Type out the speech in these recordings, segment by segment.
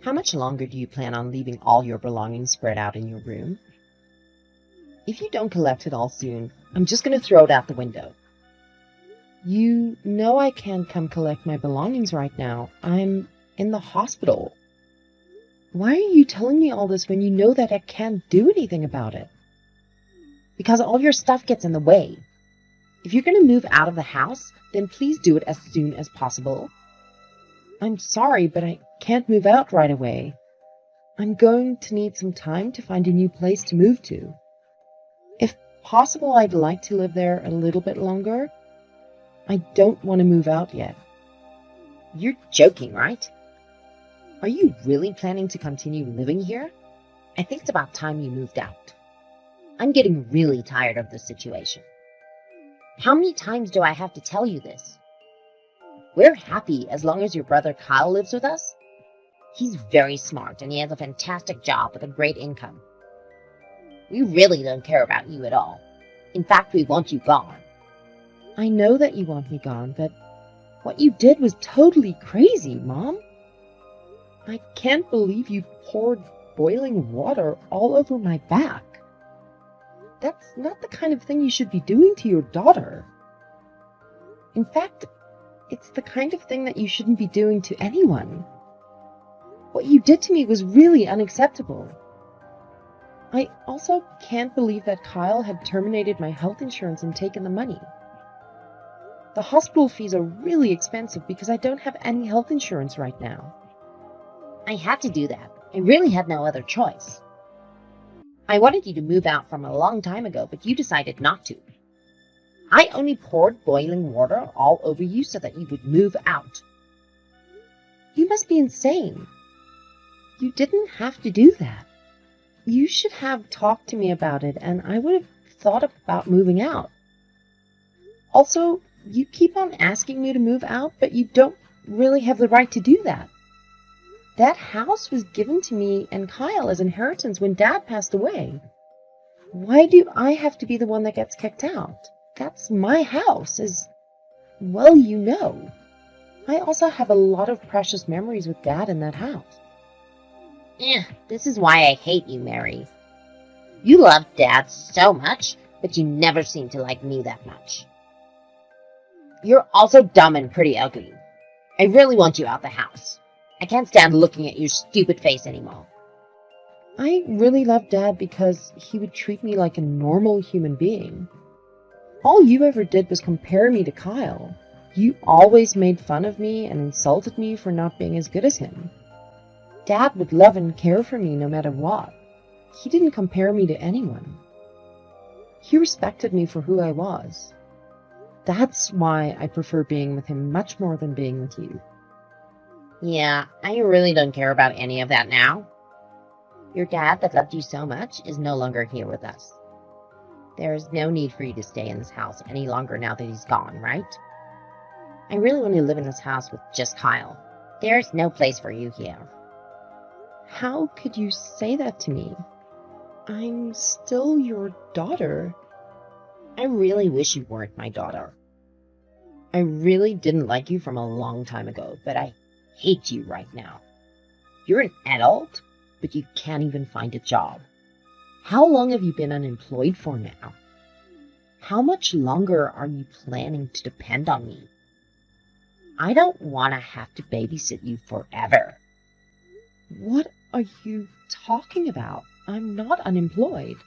How much longer do you plan on leaving all your belongings spread out in your room? If you don't collect it all soon, I'm just going to throw it out the window. You know I can't come collect my belongings right now. I'm in the hospital. Why are you telling me all this when you know that I can't do anything about it? Because all your stuff gets in the way. If you're going to move out of the house, then please do it as soon as possible. I'm sorry, but I can't move out right away. I'm going to need some time to find a new place to move to. If possible, I'd like to live there a little bit longer. I don't want to move out yet. You're joking, right? Are you really planning to continue living here? I think it's about time you moved out. I'm getting really tired of this situation. How many times do I have to tell you this? We're happy as long as your brother Kyle lives with us. He's very smart and he has a fantastic job with a great income. We really don't care about you at all. In fact, we want you gone. I know that you want me gone, but what you did was totally crazy, Mom. I can't believe you poured boiling water all over my back. That's not the kind of thing you should be doing to your daughter. In fact, it's the kind of thing that you shouldn't be doing to anyone. What you did to me was really unacceptable. I also can't believe that Kyle had terminated my health insurance and taken the money. The hospital fees are really expensive because I don't have any health insurance right now. I had to do that. I really had no other choice. I wanted you to move out from a long time ago, but you decided not to. I only poured boiling water all over you so that you would move out. You must be insane. You didn't have to do that. You should have talked to me about it, and I would have thought about moving out. Also, you keep on asking me to move out, but you don't really have the right to do that. That house was given to me and Kyle as inheritance when Dad passed away. Why do I have to be the one that gets kicked out? That's my house, as well you know. I also have a lot of precious memories with Dad in that house. This is why I hate you, Mary. You love Dad so much, but you never seem to like me that much. You're also dumb and pretty ugly. I really want you out the house. I can't stand looking at your stupid face anymore. I really love Dad because he would treat me like a normal human being. All you ever did was compare me to Kyle. You always made fun of me and insulted me for not being as good as him. Dad would love and care for me no matter what. He didn't compare me to anyone. He respected me for who I was. That's why I prefer being with him much more than being with you. Yeah, I really don't care about any of that now. Your dad that loved you so much is no longer here with us. There is no need for you to stay in this house any longer now that he's gone, right? I really want to live in this house with just Kyle. There's no place for you here. How could you say that to me? I'm still your daughter. I really wish you weren't my daughter. I really didn't like you from a long time ago, but I hate you right now. You're an adult, but you can't even find a job. How long have you been unemployed for now? How much longer are you planning to depend on me? I don't want to have to babysit you forever. What are you talking about? I'm not unemployed.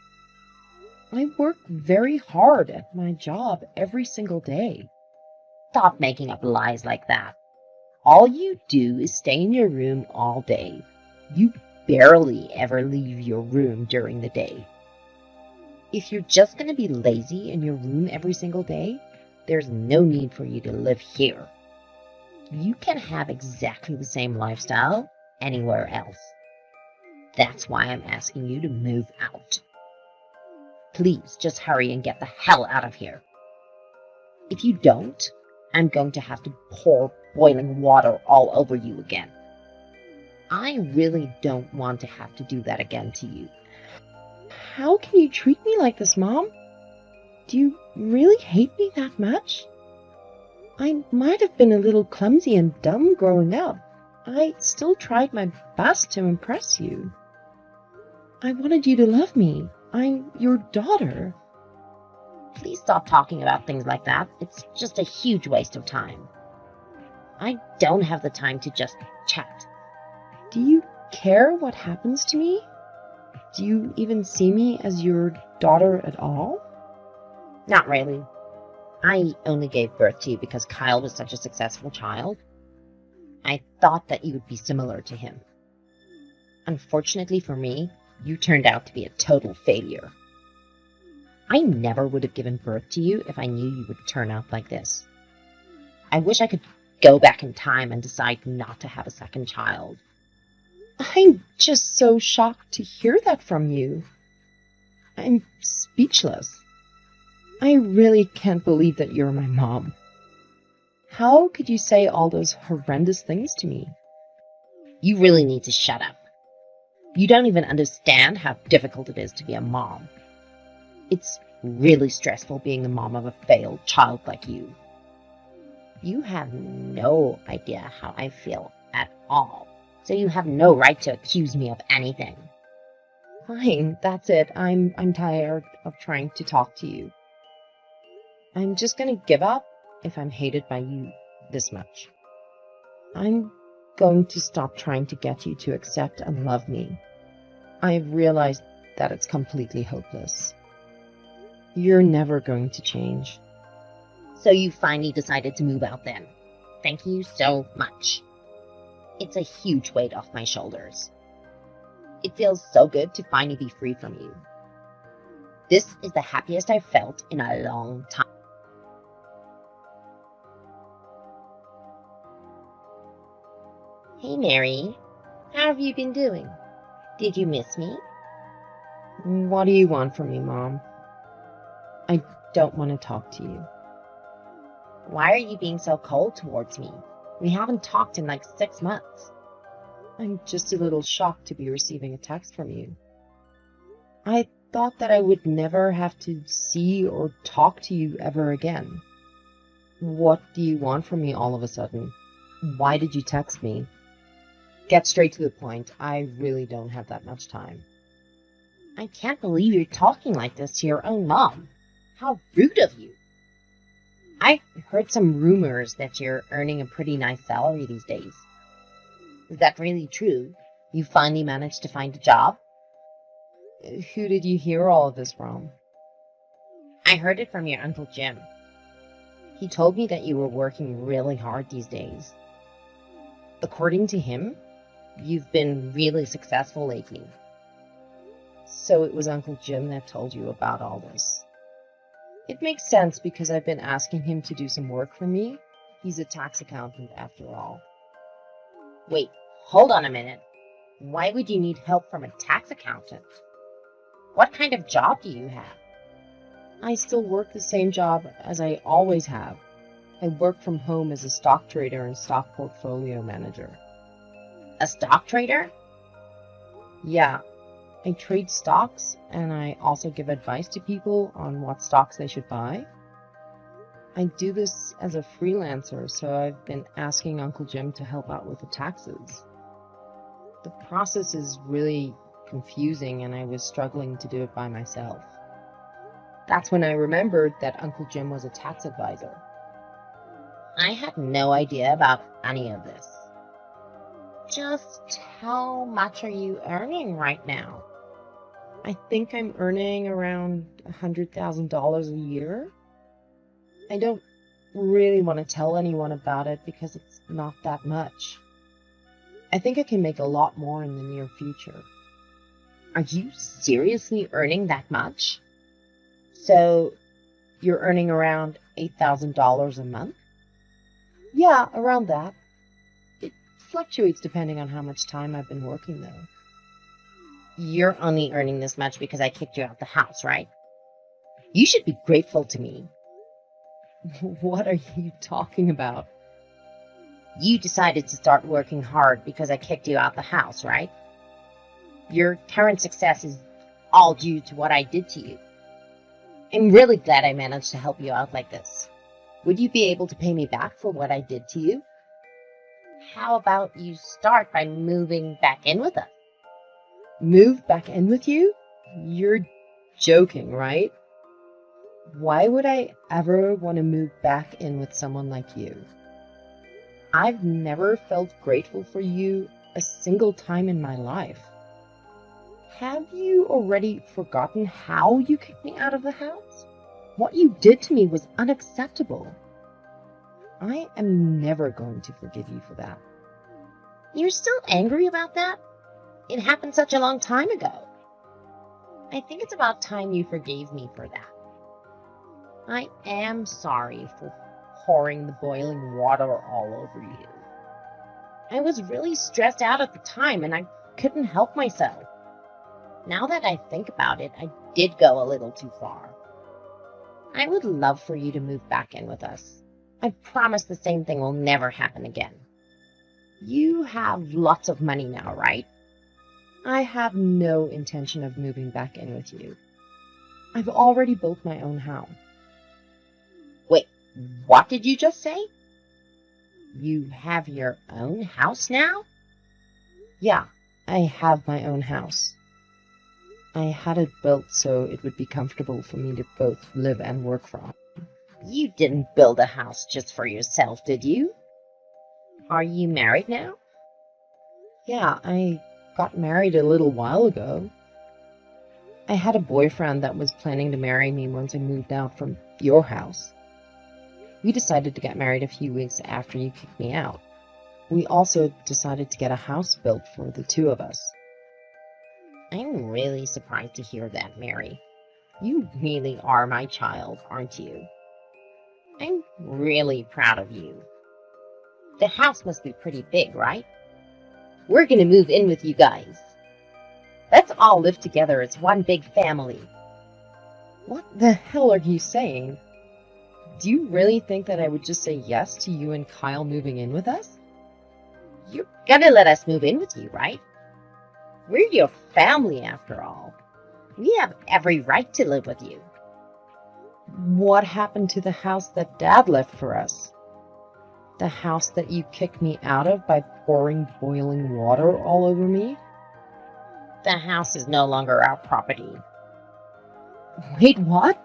I work very hard at my job every single day. Stop making up lies like that. All you do is stay in your room all day. You barely ever leave your room during the day. If you're just going to be lazy in your room every single day, there's no need for you to live here. You can have exactly the same lifestyle anywhere else. That's why I'm asking you to move out. Please, just hurry and get the hell out of here. If you don't, I'm going to have to pour boiling water all over you again. I really don't want to have to do that again to you. How can you treat me like this, Mom? Do you really hate me that much? I might have been a little clumsy and dumb growing up, I still tried my best to impress you. I wanted you to love me. I'm your daughter. Please stop talking about things like that. It's just a huge waste of time. I don't have the time to just chat. Do you care what happens to me? Do you even see me as your daughter at all? Not really. I only gave birth to you because Kyle was such a successful child. I thought that you would be similar to him. Unfortunately for me, you turned out to be a total failure. I never would have given birth to you if I knew you would turn out like this. I wish I could go back in time and decide not to have a second child. I'm just so shocked to hear that from you. I'm speechless. I really can't believe that you're my mom. How could you say all those horrendous things to me? You really need to shut up. You don't even understand how difficult it is to be a mom. It's really stressful being the mom of a failed child like you. You have no idea how I feel at all, so you have no right to accuse me of anything. Fine, that's it. I'm tired of trying to talk to you. I'm just gonna give up if I'm hated by you this much. I'm going to stop trying to get you to accept and love me. I've realized that it's completely hopeless. You're never going to change. So you finally decided to move out then. Thank you so much. It's a huge weight off my shoulders. It feels so good to finally be free from you. This is the happiest I've felt in a long time. Hey Mary, how have you been doing? Did you miss me? What do you want from me, Mom? I don't want to talk to you. Why are you being so cold towards me? We haven't talked in like 6 months. I'm just a little shocked to be receiving a text from you. I thought that I would never have to see or talk to you ever again. What do you want from me all of a sudden? Why did you text me? Get straight to the point. I really don't have that much time. I can't believe you're talking like this to your own mom. How rude of you. I heard some rumors that you're earning a pretty nice salary these days. Is that really true? You finally managed to find a job? Who did you hear all of this from? I heard it from your Uncle Jim. He told me that you were working really hard these days. According to him, you've been really successful lately. So it was Uncle Jim that told you about all this. It makes sense because I've been asking him to do some work for me. He's a tax accountant after all. Wait, hold on a minute. Why would you need help from a tax accountant? What kind of job do you have? I still work the same job as I always have. I work from home as a stock trader and stock portfolio manager. A stock trader? Yeah, I trade stocks and I also give advice to people on what stocks they should buy. I do this as a freelancer, so I've been asking Uncle Jim to help out with the taxes. The process is really confusing and I was struggling to do it by myself. That's when I remembered that Uncle Jim was a tax advisor. I had no idea about any of this. Just how much are you earning right now? I think I'm earning around $100,000 a year. I don't really want to tell anyone about it because it's not that much. I think I can make a lot more in the near future. Are you seriously earning that much? So, you're earning around $8,000 a month? Yeah, around that. It fluctuates depending on how much time I've been working, though. You're only earning this much because I kicked you out the house, right? You should be grateful to me. What are you talking about? You decided to start working hard because I kicked you out the house, right? Your current success is all due to what I did to you. I'm really glad I managed to help you out like this. Would you be able to pay me back for what I did to you? How about you start by moving back in with us? Move back in with you? You're joking, right? Why would I ever want to move back in with someone like you? I've never felt grateful for you a single time in my life. Have you already forgotten how you kicked me out of the house? What you did to me was unacceptable. I am never going to forgive you for that. You're still angry about that? It happened such a long time ago. I think it's about time you forgave me for that. I am sorry for pouring the boiling water all over you. I was really stressed out at the time and I couldn't help myself. Now that I think about it, I did go a little too far. I would love for you to move back in with us. I promise the same thing will never happen again. You have lots of money now, right? I have no intention of moving back in with you. I've already built my own house. Wait, what did you just say? You have your own house now? Yeah, I have my own house. I had it built so it would be comfortable for me to both live and work from. You didn't build a house just for yourself, did you? Are you married now? Yeah, I got married a little while ago. I had a boyfriend that was planning to marry me once I moved out from your house. We decided to get married a few weeks after you kicked me out. We also decided to get a house built for the two of us. I'm really surprised to hear that, Mary. You really are my child, aren't you? I'm really proud of you. The house must be pretty big, right? We're gonna move in with you guys. Let's all live together as one big family. What the hell are you saying? Do you really think that I would just say yes to you and Kyle moving in with us? You're gonna let us move in with you, right? We're your family, after all. We have every right to live with you. What happened to the house that Dad left for us? The house that you kicked me out of by pouring boiling water all over me? The house is no longer our property. Wait, what?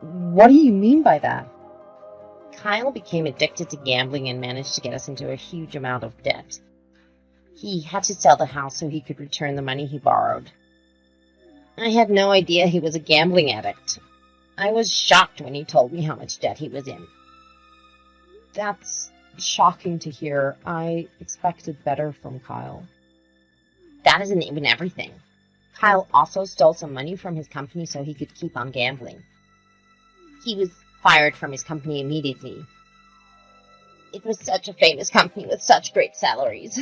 What do you mean by that? Kyle became addicted to gambling and managed to get us into a huge amount of debt. He had to sell the house so he could return the money he borrowed. I had no idea he was a gambling addict. I was shocked when he told me how much debt he was in. That's shocking to hear. I expected better from Kyle. That isn't even everything. Kyle also stole some money from his company so he could keep on gambling. He was fired from his company immediately. It was such a famous company with such great salaries.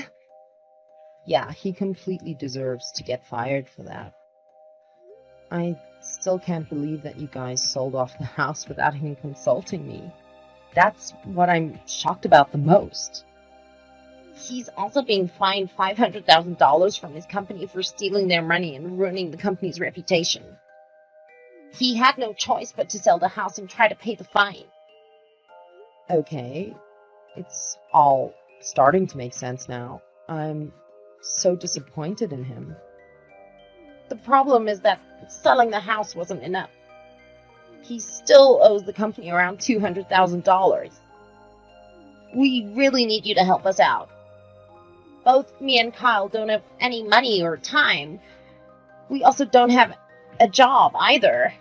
Yeah, he completely deserves to get fired for that. I still can't believe that you guys sold off the house without even consulting me. That's what I'm shocked about the most. He's also being fined $500,000 from his company for stealing their money and ruining the company's reputation. He had no choice but to sell the house and try to pay the fine. Okay, it's all starting to make sense now. I'm so disappointed in him. The problem is that selling the house wasn't enough. He still owes the company around $200,000. We really need you to help us out. Both me and Kyle don't have any money or time. We also don't have a job either.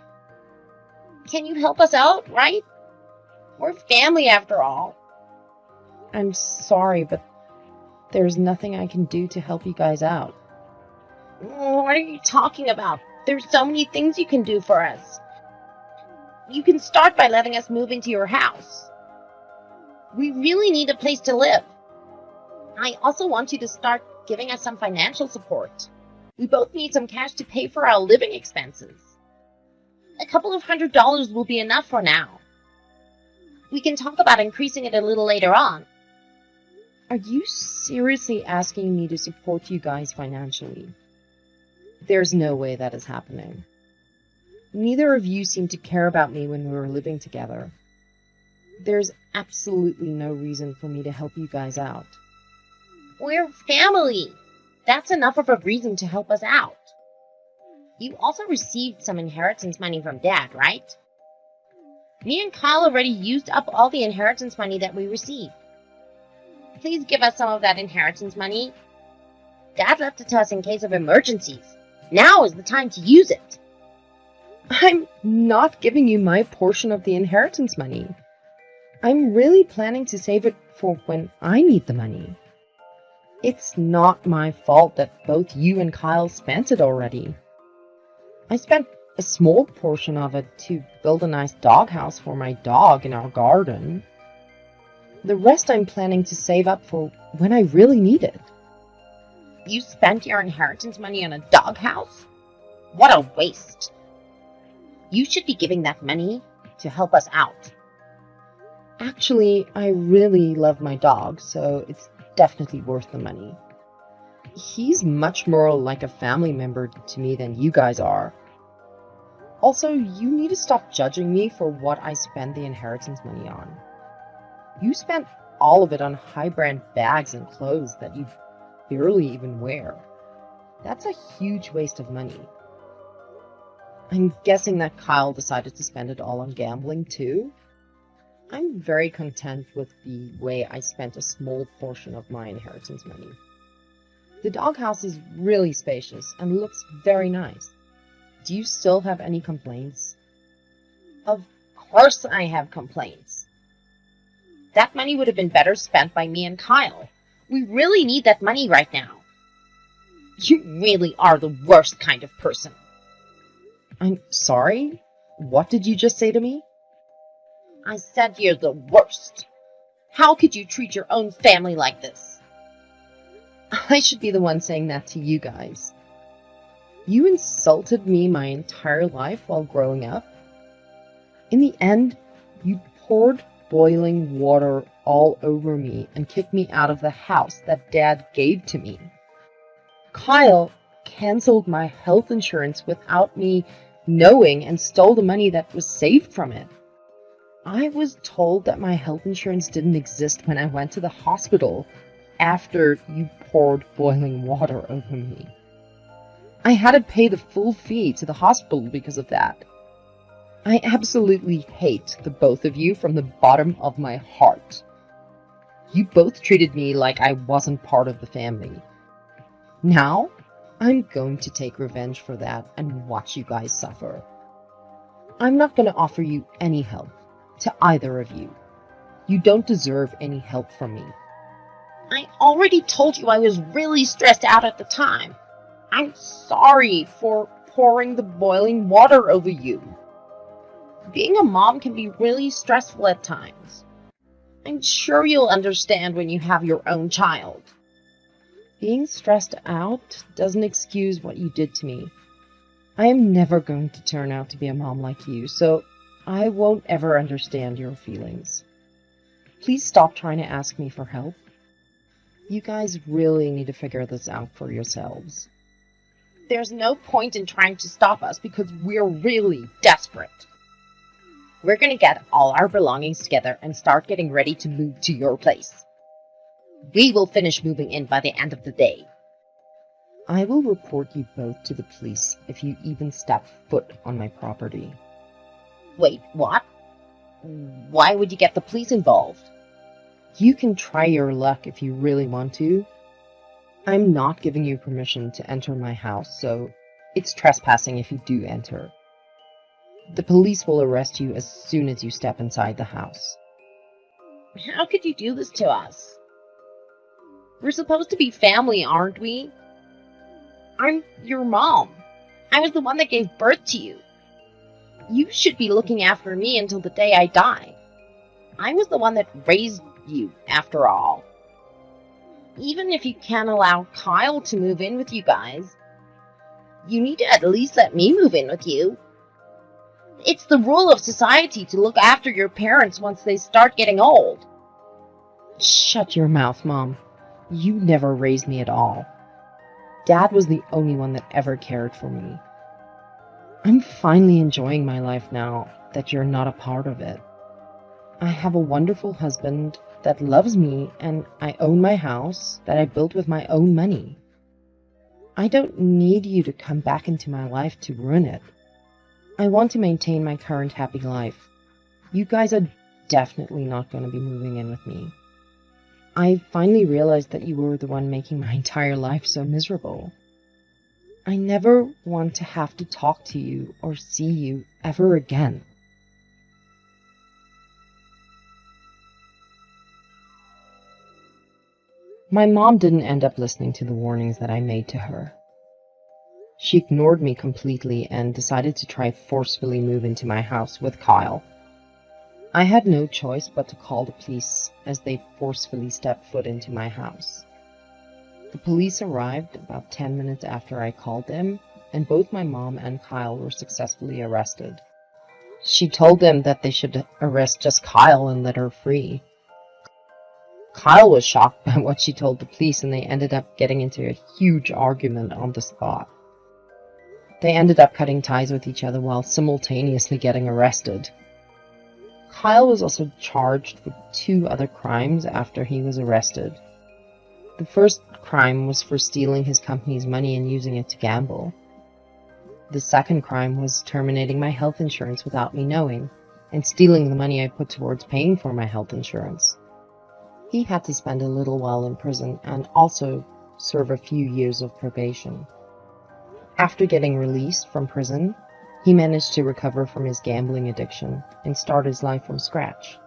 Can you help us out, right? We're family after all. I'm sorry, but there's nothing I can do to help you guys out. What are you talking about? There's so many things you can do for us. You can start by letting us move into your house. We really need a place to live. I also want you to start giving us some financial support. We both need some cash to pay for our living expenses. A couple of $100 will be enough for now. We can talk about increasing it a little later on. Are you seriously asking me to support you guys financially? There's no way that is happening. Neither of you seemed to care about me when we were living together. There's absolutely no reason for me to help you guys out. We're family. That's enough of a reason to help us out. You also received some inheritance money from Dad, right? Me and Kyle already used up all the inheritance money that we received. Please give us some of that inheritance money. Dad left it to us in case of emergencies. Now is the time to use it. I'm not giving you my portion of the inheritance money. I'm really planning to save it for when I need the money. It's not my fault that both you and Kyle spent it already. I spent a small portion of it to build a nice doghouse for my dog in our garden. The rest I'm planning to save up for when I really need it. You spent your inheritance money on a doghouse? What a waste. You should be giving that money to help us out. Actually, I really love my dog, so it's definitely worth the money. He's much more like a family member to me than you guys are. Also, you need to stop judging me for what I spend the inheritance money on. You spent all of it on high-brand bags and clothes that you barely even wear. That's a huge waste of money. I'm guessing that Kyle decided to spend it all on gambling too. I'm very content with the way I spent a small portion of my inheritance money. The doghouse is really spacious and looks very nice. Do you still have any complaints? Of course I have complaints. That money would have been better spent by me and Kyle. We really need that money right now. You really are the worst kind of person. I'm sorry? What did you just say to me? I said you're the worst. How could you treat your own family like this? I should be the one saying that to you guys. You insulted me my entire life while growing up. In the end, you poured boiling water all over me and kicked me out of the house that Dad gave to me. Kyle canceled my health insurance without me knowing and stole the money that was saved from it. I was told that my health insurance didn't exist when I went to the hospital after you poured boiling water over me. I had to pay the full fee to the hospital because of that. I absolutely hate the both of you from the bottom of my heart. You both treated me like I wasn't part of the family. Now, I'm going to take revenge for that and watch you guys suffer. I'm not going to offer you any help, to either of you. You don't deserve any help from me. I already told you I was really stressed out at the time. I'm sorry for pouring the boiling water over you. Being a mom can be really stressful at times. I'm sure you'll understand when you have your own child. Being stressed out doesn't excuse what you did to me. I am never going to turn out to be a mom like you, so I won't ever understand your feelings. Please stop trying to ask me for help. You guys really need to figure this out for yourselves. There's no point in trying to stop us because we're really desperate. We're going to get all our belongings together and start getting ready to move to your place. We will finish moving in by the end of the day. I will report you both to the police if you even step foot on my property. Wait, what? Why would you get the police involved? You can try your luck if you really want to. I'm not giving you permission to enter my house, so it's trespassing if you do enter. The police will arrest you as soon as you step inside the house. How could you do this to us? We're supposed to be family, aren't we? I'm your mom. I was the one that gave birth to you. You should be looking after me until the day I die. I was the one that raised you, after all. Even if you can't allow Kyle to move in with you guys, you need to at least let me move in with you. It's the rule of society to look after your parents once they start getting old. Shut your mouth, Mom. You never raised me at all. Dad was the only one that ever cared for me. I'm finally enjoying my life now that you're not a part of it. I have a wonderful husband that loves me, and I own my house that I built with my own money. I don't need you to come back into my life to ruin it. I want to maintain my current happy life. You guys are definitely not going to be moving in with me. I finally realized that you were the one making my entire life so miserable. I never want to have to talk to you or see you ever again. My mom didn't end up listening to the warnings that I made to her. She ignored me completely and decided to try forcefully move into my house with Kyle. I had no choice but to call the police as they forcefully stepped foot into my house. The police arrived about 10 minutes after I called them, and both my mom and Kyle were successfully arrested. She told them that they should arrest just Kyle and let her free. Kyle was shocked by what she told the police, and they ended up getting into a huge argument on the spot. They ended up cutting ties with each other while simultaneously getting arrested. Kyle was also charged with 2 other crimes after he was arrested. The first crime was for stealing his company's money and using it to gamble. The second crime was terminating my health insurance without me knowing, and stealing the money I put towards paying for my health insurance. He had to spend a little while in prison and also serve a few years of probation. After getting released from prison, he managed to recover from his gambling addiction and start his life from scratch.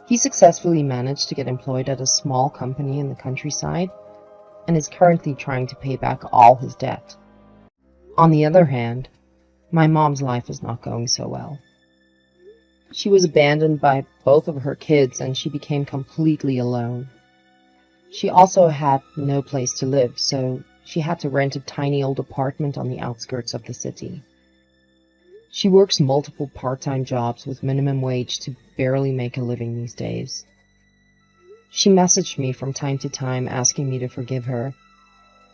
He successfully managed to get employed at a small company in the countryside and is currently trying to pay back all his debt. On the other hand, my mom's life is not going so well. She was abandoned by both of her kids and she became completely alone. She also had no place to live, so she had to rent a tiny old apartment on the outskirts of the city. She works multiple part-time jobs with minimum wage to barely make a living these days. She messaged me from time to time asking me to forgive her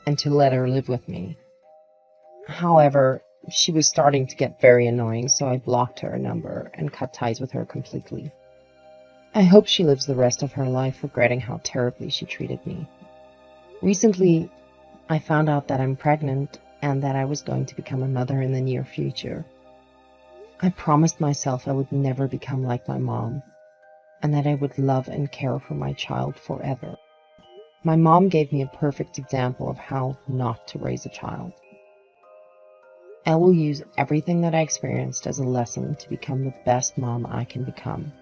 and to let her live with me. However, she was starting to get very annoying, so I blocked her number and cut ties with her completely. I hope she lives the rest of her life regretting how terribly she treated me. Recently, I found out that I'm pregnant and that I was going to become a mother in the near future. I promised myself I would never become like my mom, and that I would love and care for my child forever. My mom gave me a perfect example of how not to raise a child. I will use everything that I experienced as a lesson to become the best mom I can become.